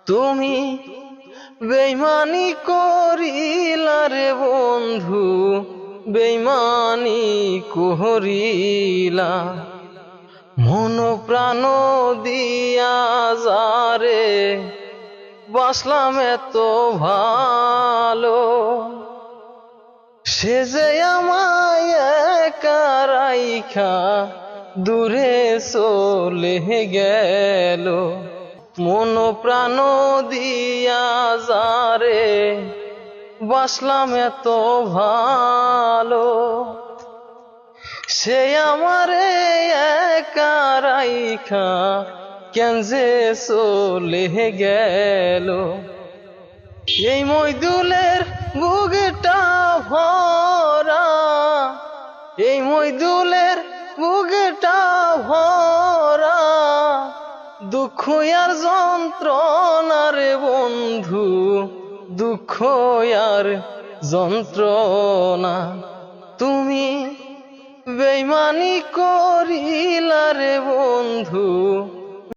তুমি বেইমানি করিলা রে বন্ধু, বেইমানি করিলা। মন প্রাণ দিয়া যারে বাসলাম এত ভালো, সে যে আমায় একা রাইখা দূরে চলে গেল। মন প্রাণ দিয়া যারে বাসলাম এত ভালো, সে আমারে একা রাইখা কেন যে চলে গেল। এই মইদুলের বুকটা ভরা, এই মইদুলের বুকটা ভরা দুঃখ আর যন্ত্রণা রে বন্ধু, দুঃখ আর যন্ত্রণা। তুমি বেইমানি করিলা রে বন্ধু,